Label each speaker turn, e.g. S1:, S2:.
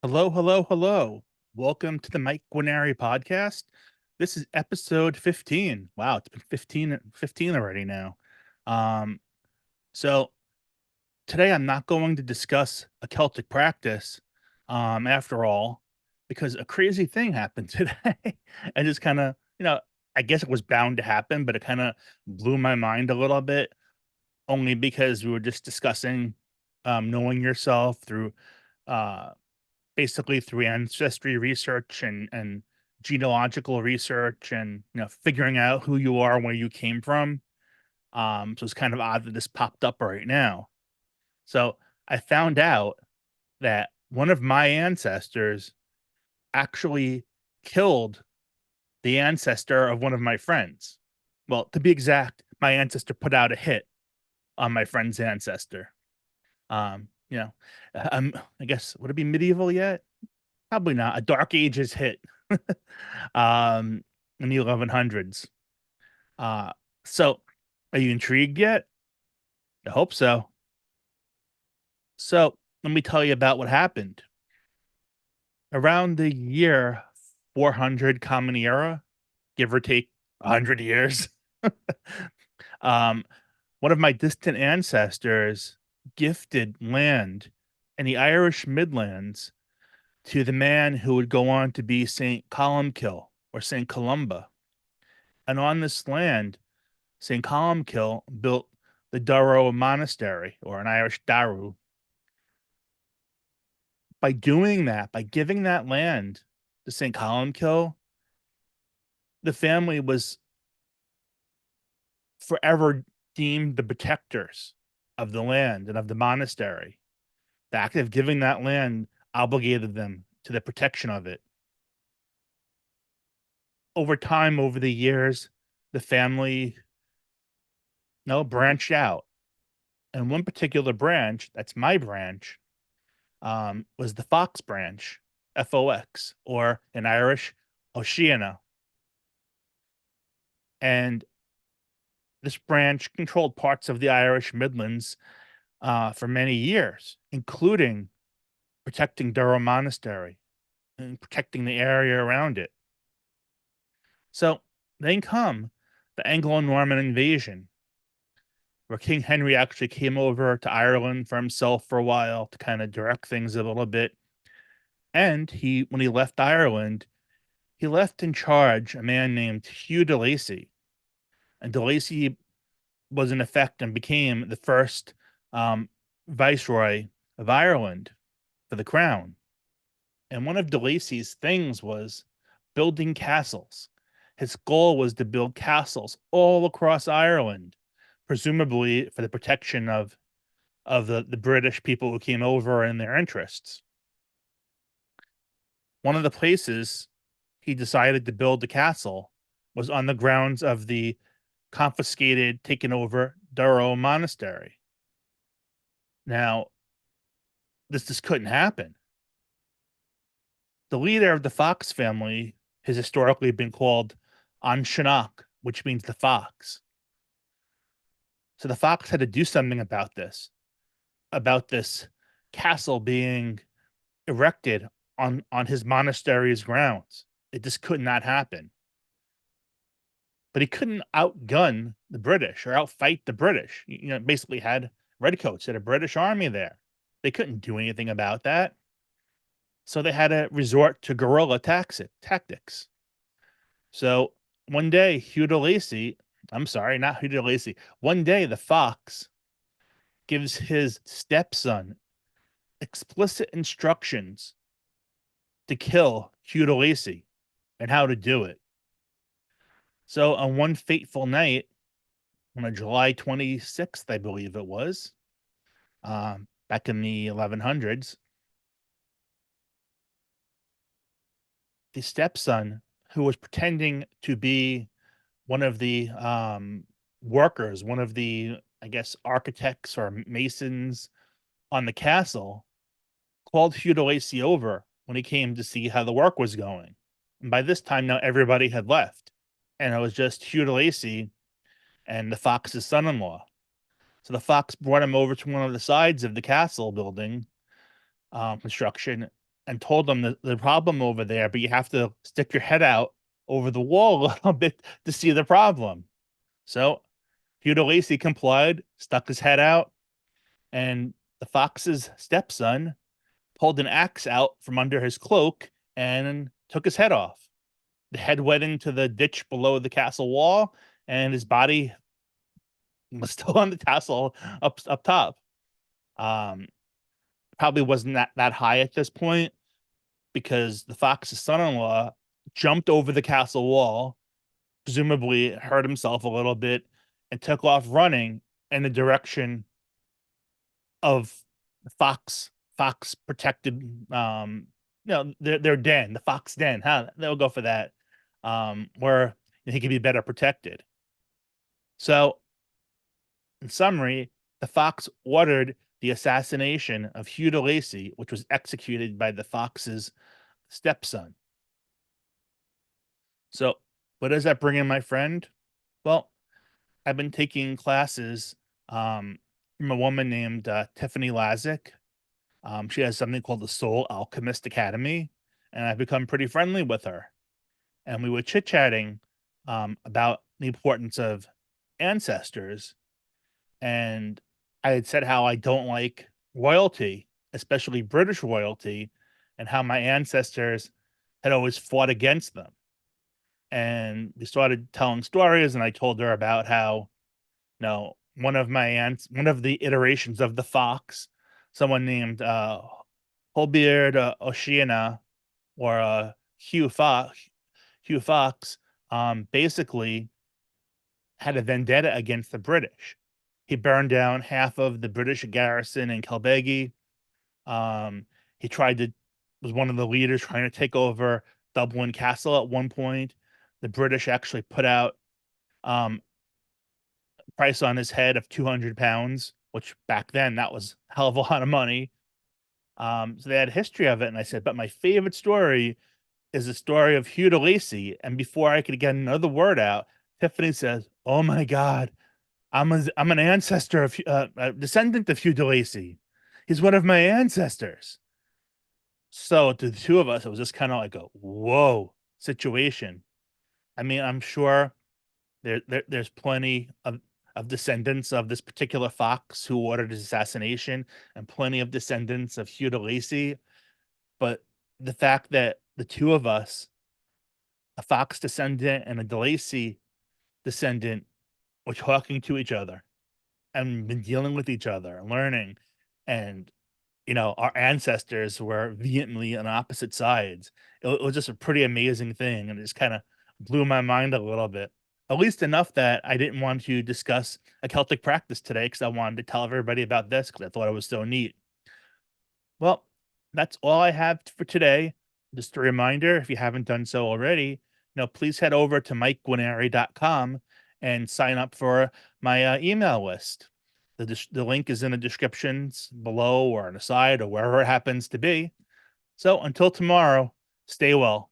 S1: Hello, hello, hello. Welcome to the Mike Guarneri podcast. This is episode 15. Wow, it's been 15 already now. Um, so today I'm not going to discuss a Celtic practice, after all, because a crazy thing happened today. And just kind of, I guess it was bound to happen, but it kind of blew my mind a little bit, only because we were just discussing knowing yourself through uh basically through ancestry research and genealogical research and figuring out who you are and where you came from. So it's kind of odd that this popped up right now. So I found out that one of my ancestors actually killed the ancestor of one of my friends. Well, to be exact, my ancestor put out a hit on my friend's ancestor. Um, you know, I guess would it be medieval yet? Probably not. A Dark Ages hit, um, in the 1100s. Uh, so are you intrigued yet? I hope so. So let me tell you about what happened. Around the year 400 Common Era, give or take 100 years, um, one of my distant ancestors gifted land in the Irish Midlands to the man who would go on to be St. Columkill or St. Columba. And on this land, St. Columkill built the Durrow Monastery, or an Irish Daru. By doing that, by giving that land to St. Columkill, the family was forever deemed the protectors of the land and of the monastery. The act of giving that land obligated them to the protection of it. Over time, over the years, the family branched out. And one particular branch, that's my branch, was the Fox branch, FOX, or in Irish, Oceania. And this branch controlled parts of the Irish Midlands for many years, including protecting Durham Monastery and protecting the area around it. So then come the Anglo-Norman invasion, where King Henry actually came over to Ireland for himself for a while to kind of direct things a little bit. And when he left Ireland, he left in charge a man named Hugh de Lacy. And de Lacy was in effect and became the first viceroy of Ireland for the crown. And one of de Lacy's things was building castles. His goal was to build castles all across Ireland, presumably for the protection of the British people who came over and their interests. One of the places he decided to build the castle was on the grounds of the confiscated, taken over Durrow Monastery. Now, this just couldn't happen. The leader of the Fox family has historically been called Anshanach, which means the fox. So the fox had to do something about this castle being erected on his monastery's grounds. It just could not happen. But he couldn't outgun the British or outfight the British. Basically had redcoats, had a British army there. They couldn't do anything about that. So they had to resort to guerrilla tactics. So one day, Hugh de Lacy, I'm sorry, not Hugh de Lacy. One day, the fox gives his stepson explicit instructions to kill Hugh de Lacy and how to do it. So on one fateful night, on a July 26th, I believe it was, back in the 1100s, the stepson, who was pretending to be one of the workers, one of the, I guess, architects or masons on the castle, called Hugh de Lacy over when he came to see how the work was going. And by this time, now everybody had left, and it was just Hugh de Lacy and the fox's son-in-law. So the fox brought him over to one of the sides of the castle building construction and told them the problem over there, but you have to stick your head out over the wall a little bit to see the problem. So Hugh Lacey complied, stuck his head out, and the fox's stepson pulled an axe out from under his cloak and took his head off. The head went into the ditch below the castle wall, and his body was still on the castle up top. Um, Probably wasn't that high at this point because the fox's son-in-law jumped over the castle wall, presumably hurt himself a little bit, and took off running in the direction of the fox protected their den, the fox den. Huh? They'll go for that. Where he could be better protected. So in summary, the fox ordered the assassination of Hugh de Lacy, which was executed by the fox's stepson. So what does that bring in, my friend? Well, I've been taking classes from a woman named Tiffany Lazick. She has something called the Soul Alchemist Academy, and I've become pretty friendly with her. And we were chit-chatting about the importance of ancestors. And I had said how I don't like royalty, especially British royalty, and how my ancestors had always fought against them. And we started telling stories, and I told her about how, one of the iterations of the fox, someone named Holbeard Oceana, or Hugh Fox, basically had a vendetta against the British. He burned down half of the British garrison in Kilbeggie. He was one of the leaders trying to take over Dublin Castle at one point. The British actually put out price on his head of 200 pounds, which back then that was a hell of a lot of money. So they had a history of it. And I said, but my favorite story is the story of Hugh de Lacy. And before I could get another word out, Tiffany says, "Oh my God, I'm an ancestor of a descendant of Hugh de Lacy. He's one of my ancestors." So to the two of us, it was just kind of like a whoa situation. I mean, I'm sure there's plenty of descendants of this particular fox who ordered his assassination, and plenty of descendants of Hugh de Lacy. But the fact that the two of us, a fox descendant and a de Lacy descendant, were talking to each other and been dealing with each other, learning, and our ancestors were vehemently on opposite sides. It was just a pretty amazing thing, and it just kind of blew my mind a little bit. At least enough that I didn't want to discuss a Celtic practice today because I wanted to tell everybody about this because I thought it was so neat. Well, that's all I have for today. Just a reminder, if you haven't done so already, please head over to MikeGuarneri.com and sign up for my email list. The link is in the descriptions below or on the side or wherever it happens to be. So until tomorrow, stay well.